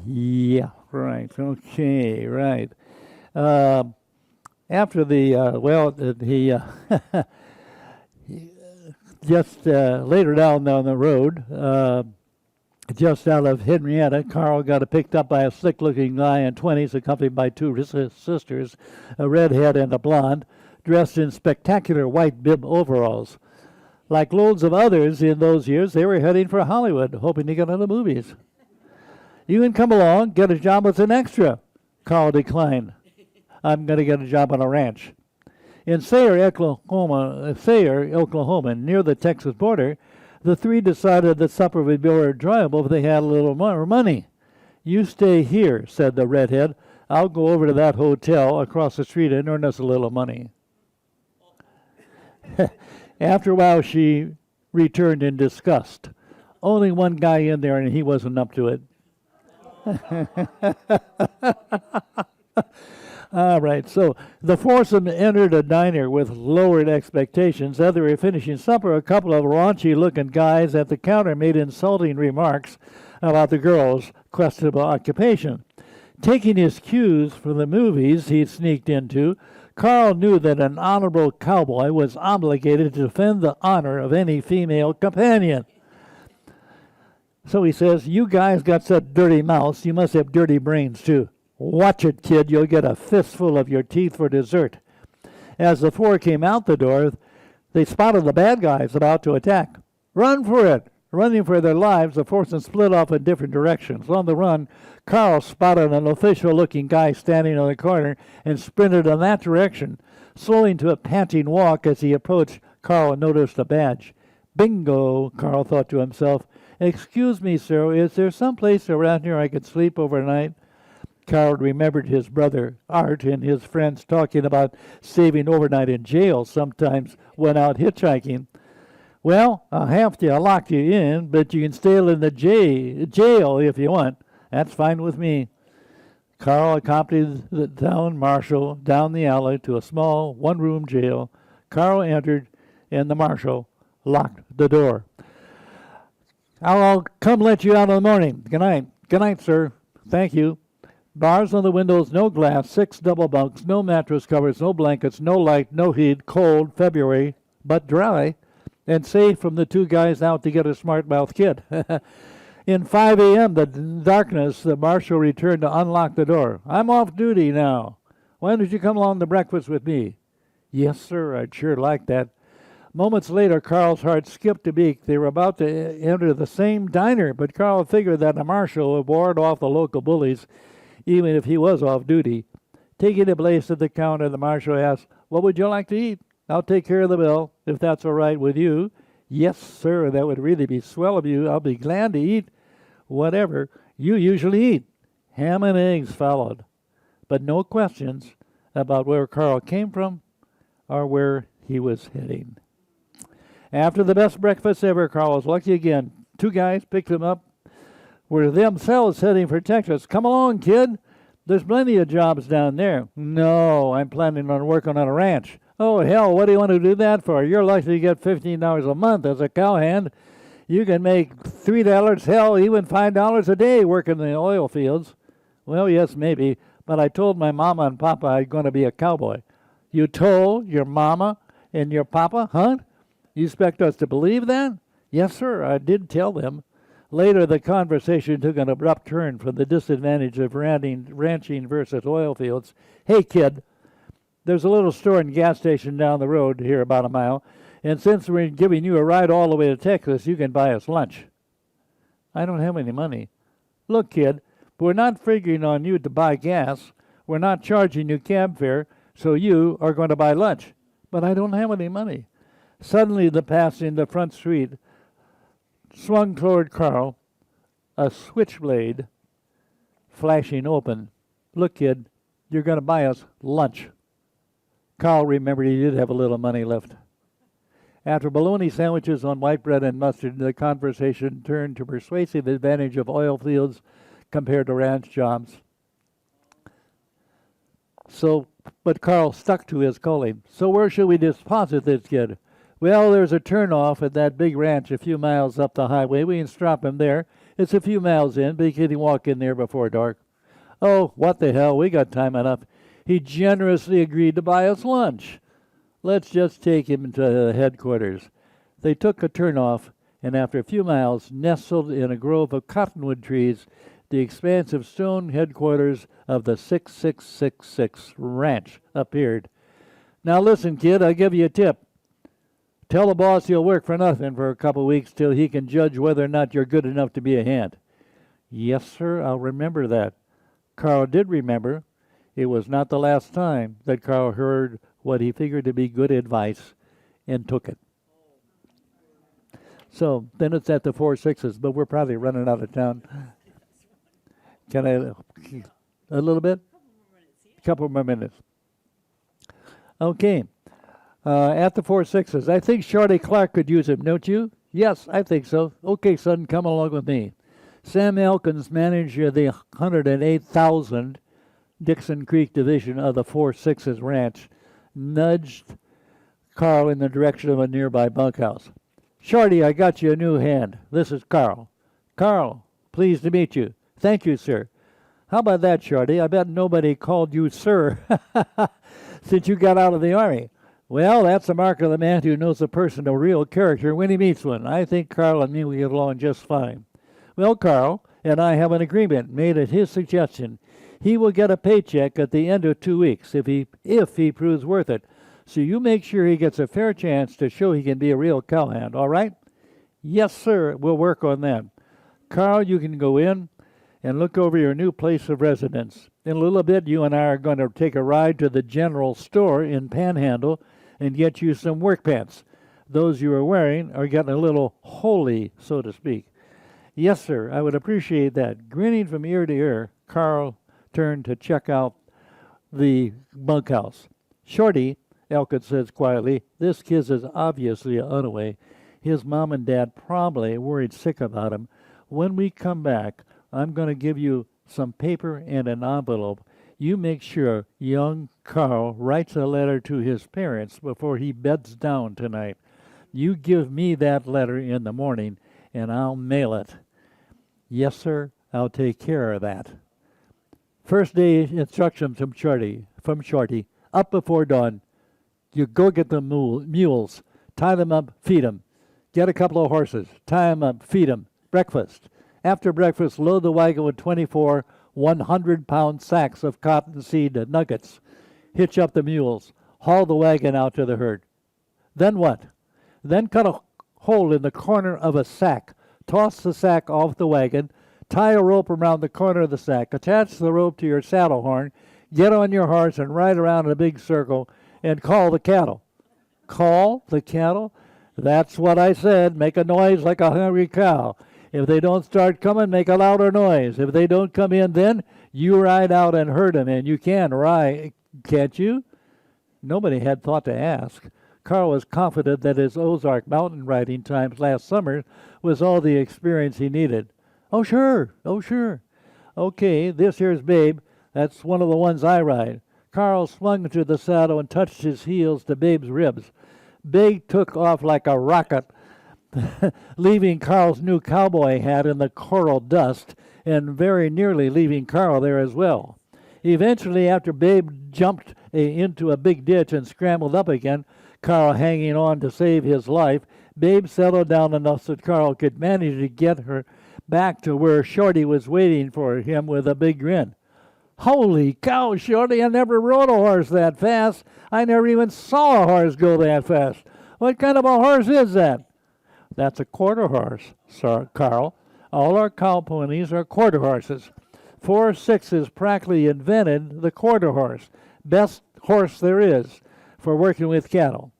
Yeah, right. Okay, right. After he just later down the road, just out of Henrietta, Carl got picked up by a slick-looking guy in 20s, accompanied by two sisters, a redhead and a blonde, dressed in spectacular white bib overalls. Like loads of others in those years, they were heading for Hollywood, hoping to get into the movies. You can come along, get a job as an extra. Carl declined. I'm going to get a job on a ranch. In Sayre, Oklahoma, near the Texas border, the three decided that supper would be more enjoyable if they had a little more money. You stay here, said the redhead. I'll go over to that hotel across the street and earn us a little money. After a while, she returned in disgust. Only one guy in there, and he wasn't up to it. All right, so the foursome entered a diner with lowered expectations. As they were finishing supper, a couple of raunchy-looking guys at the counter made insulting remarks about the girl's questionable occupation. Taking his cues from the movies he'd sneaked into, Carl knew that an honorable cowboy was obligated to defend the honor of any female companion. So he says, you guys got such dirty mouths, you must have dirty brains too. Watch it, kid, you'll get a fistful of your teeth for dessert. As the four came out the door, they spotted the bad guys about to attack. Run for it! Running for their lives, the foursome split off in different directions. On the run, Carl spotted an official-looking guy standing on the corner and sprinted in that direction. Slowing to a panting walk as he approached, Carl noticed a badge. Bingo, Carl thought to himself. Excuse me, sir, is there some place around here I could sleep overnight? Carl remembered his brother Art and his friends talking about saving overnight in jail sometimes when out hitchhiking. Well, I'll have to lock you in, but you can stay in the jail if you want. That's fine with me. Carl accompanied the town marshal down the alley to a small one-room jail. Carl entered, and the marshal locked the door. I'll come let you out in the morning. Good night. Good night, sir. Thank you. Bars on the windows, no glass, 6 double bunks, no mattress covers, no blankets, no light, no heat, cold, February, but dry, and safe from the two guys out to get a smart-mouthed kid. In 5 a.m., the darkness, the marshal returned to unlock the door. I'm off duty now. Why don't you come along to breakfast with me? Yes, sir, I'd sure like that. Moments later, Carl's heart skipped a beat. They were about to enter the same diner, but Carl figured that the marshal would ward off the local bullies, even if he was off duty. Taking a place at the counter, the marshal asked, what would you like to eat? I'll take care of the bill, if that's all right with you. Yes, sir, that would really be swell of you. I'll be glad to eat whatever you usually eat. Ham and eggs followed, but no questions about where Carl came from or where he was heading. After the best breakfast ever, Carl was lucky again. 2 guys picked him up, were themselves heading for Texas. Come along, kid. There's plenty of jobs down there. No, I'm planning on working on a ranch. Oh, hell, what do you want to do that for? You're likely to get $15 a month as a cowhand. You can make $3, hell, even $5 a day working in the oil fields. Well, yes, maybe, but I told my mama and papa I'm going to be a cowboy. You told your mama and your papa, huh? You expect us to believe that? Yes, sir, I did tell them. Later, the conversation took an abrupt turn from the disadvantage of ranching versus oil fields. Hey, kid, there's a little store and gas station down the road here about a mile. And since we're giving you a ride all the way to Texas, you can buy us lunch. I don't have any money. Look, kid, we're not figuring on you to buy gas. We're not charging you cab fare, so you are going to buy lunch. But I don't have any money. Suddenly, the passing the front street swung toward Carl, a switchblade flashing open. Look, kid, you're going to buy us lunch. Carl remembered he did have a little money left. After bologna sandwiches on white bread and mustard, the conversation turned to persuasive advantage of oil fields compared to ranch jobs. But Carl stuck to his calling. So where should we deposit this kid? Well, there's a turnoff at that big ranch a few miles up the highway. We can drop him there. It's a few miles in, but he can walk in there before dark. Oh, what the hell, we got time enough. He generously agreed to buy us lunch. Let's just take him to the headquarters. They took a turnoff, and after a few miles, nestled in a grove of cottonwood trees, the expansive stone headquarters of the 6666 Ranch appeared. Now listen, kid, I'll give you a tip. Tell the boss you'll work for nothing for a couple weeks till he can judge whether or not you're good enough to be a hand. Yes, sir, I'll remember that. Carl did remember. It was not the last time that Carl heard what he figured to be good advice and took it. So then it's at the 4-6s, but we're probably running out of town. Can I, a little bit? A couple more minutes. Okay. At the 4-6s, I think Shorty Clark could use him, don't you? Yes, I think so. Okay, son, come along with me. Sam Elkins, manager of the 108,000 Dixon Creek division of the 4-6s Ranch, nudged Carl in the direction of a nearby bunkhouse. Shorty, I got you a new hand. This is Carl. Carl, pleased to meet you. Thank you, sir. How about that, Shorty? I bet nobody called you sir since you got out of the Army. Well, that's the mark of the man who knows a person of real character when he meets one. I think Carl and me will get along just fine. Well, Carl and I have an agreement made at his suggestion. He will get a paycheck at the end of 2 weeks if he proves worth it. So you make sure he gets a fair chance to show he can be a real cowhand, all right? Yes, sir, we'll work on that. Carl, you can go in and look over your new place of residence. In a little bit, you and I are going to take a ride to the general store in Panhandle and get you some work pants. Those you are wearing are getting a little holey, so to speak. Yes, sir, I would appreciate that. Grinning from ear to ear, Carl turned to check out the bunkhouse. Shorty, Elkins says quietly, this kid is obviously an unaway. His mom and dad probably worried sick about him. When we come back, I'm going to give you some paper and an envelope. You make sure young Carl writes a letter to his parents before he beds down tonight. You give me that letter in the morning, and I'll mail it. Yes, sir, I'll take care of that. First day instructions from Shorty. Up before dawn. You go get the mules. Tie them up, feed them. Get a couple of horses. Tie them up, feed them. Breakfast. After breakfast, load the wagon with 24 100-pound sacks of cottonseed nuggets. Hitch up the mules. Haul the wagon out to the herd. Then what? Then cut a hole in the corner of a sack. Toss the sack off the wagon. Tie a rope around the corner of the sack. Attach the rope to your saddle horn. Get on your horse and ride around in a big circle and call the cattle. Call the cattle? That's what I said. Make a noise like a hungry cow. If they don't start coming, make a louder noise. If they don't come in, then you ride out and herd them, and you can ride, can't you? Nobody had thought to ask. Carl was confident that his Ozark mountain riding times last summer was all the experience he needed. Oh, sure. Oh, sure. Okay, this here's Babe. That's one of the ones I ride. Carl swung into the saddle and touched his heels to Babe's ribs. Babe took off like a rocket, leaving Carl's new cowboy hat in the coral dust and very nearly leaving Carl there as well. Eventually, after Babe jumped into a big ditch and scrambled up again, Carl hanging on to save his life, Babe settled down enough so Carl could manage to get her back to where Shorty was waiting for him with a big grin. Holy cow, Shorty, I never rode a horse that fast. I never even saw a horse go that fast. What kind of a horse is that? That's a quarter horse, sir, Carl. All our cow ponies are quarter horses. 4-6s practically invented the quarter horse. Best horse there is for working with cattle.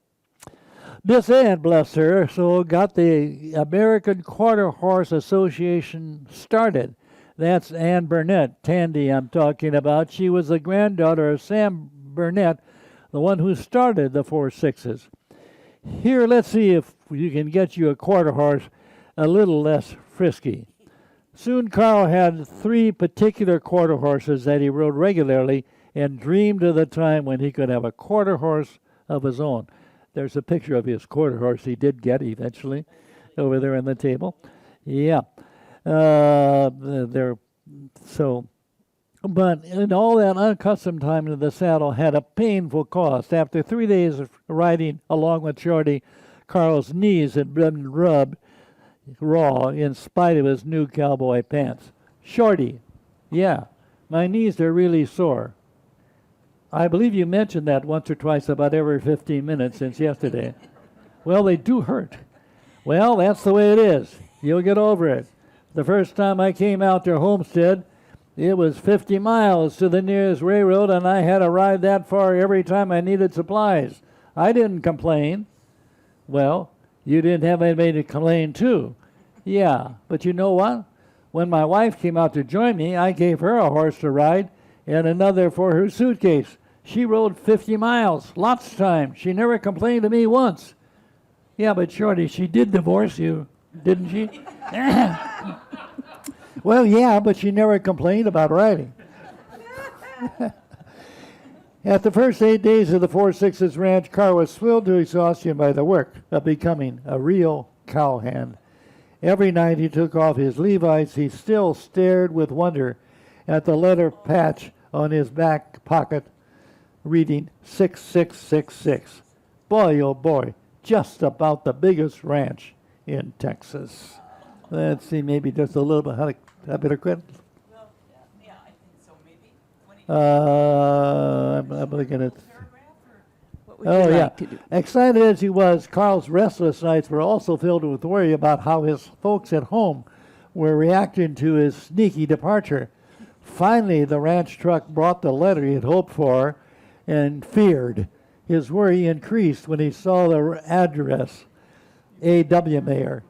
Miss Ann, bless her, so got the American Quarter Horse Association started. That's Ann Burnett, Tandy I'm talking about. She was the granddaughter of Sam Burnett, the one who started the 4-6s. Here, let's see if you can get you a quarter horse a little less frisky. Soon Carl had 3 particular quarter horses that he rode regularly and dreamed of the time when he could have a quarter horse of his own. There's a picture of his quarter horse he did get eventually over there on the table. Yeah. But in all that unaccustomed time to the saddle had a painful cost. After 3 days of riding along with Shorty, Carl's knees had been rubbed raw in spite of his new cowboy pants. Shorty, yeah, my knees are really sore. I believe you mentioned that once or twice about every 15 minutes since yesterday. Well, they do hurt. Well, that's the way it is. You'll get over it. The first time I came out to Homestead, it was 50 miles to the nearest railroad, and I had to ride that far every time I needed supplies. I didn't complain. Well, you didn't have anybody to complain to. Yeah, but you know what? When my wife came out to join me, I gave her a horse to ride and another for her suitcase. She rode 50 miles, lots of time. She never complained to me once. Yeah, but Shorty, she did divorce you, didn't she? Well, yeah, but she never complained about riding. At the first 8 days of the 4-6s ranch, Carl was thrilled to exhaustion by the work of becoming a real cowhand. Every night he took off his Levi's, he still stared with wonder at the letter patch on his back pocket, reading 6666. Boy, oh boy, just about the biggest ranch in Texas. Let's see, maybe just a little bit, a bit of credit. Well, yeah, I think so, maybe. I'm looking at. What would you like to do? Excited as he was, Carl's restless nights were also filled with worry about how his folks at home were reacting to his sneaky departure. Finally, the ranch truck brought the letter he had hoped for and feared. His worry increased when he saw the address, A.W. Mayer.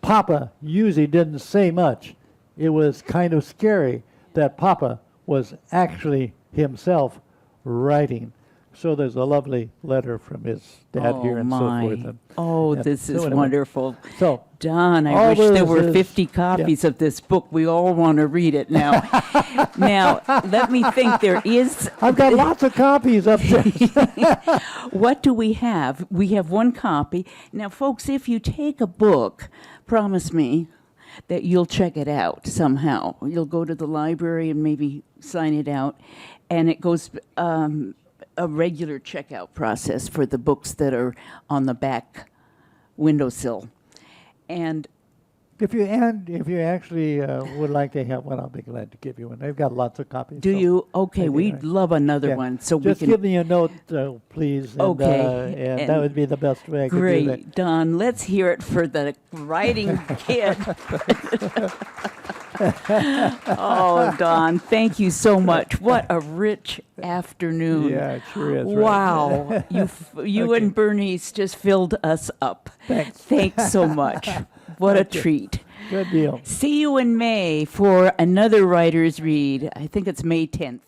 Papa usually didn't say much. It was kind of scary that Papa was actually himself writing. So there's a lovely letter from his dad here and so forth. And, This is anyway. wonderful. So, Don, I all wish there this were is- 50 copies of this book. We all want to read it now. Now, let me think. There is. I've got lots of copies upstairs. What do we have? We have one copy. Now, folks, if you take a book, promise me that you'll check it out somehow. You'll go to the library and maybe sign it out. And it goes a regular checkout process for the books that are on the back windowsill. And If you actually would like to have one, I'll be glad to give you one. They've got lots of copies. do so you? Okay, maybe we'd love another yeah. one so Just we can. give me a note, please. And, Okay, and that and would be the best way I could do that. Great, Don. Let's hear it for the writing kid. Oh, Don, thank you so much. What a rich afternoon. Yeah, it sure is. right. Wow, you Okay. and Bernice just filled us up. Thanks. Thanks so much. What a treat. Good deal. See you in May for another Writer's Read. I think it's May 10th.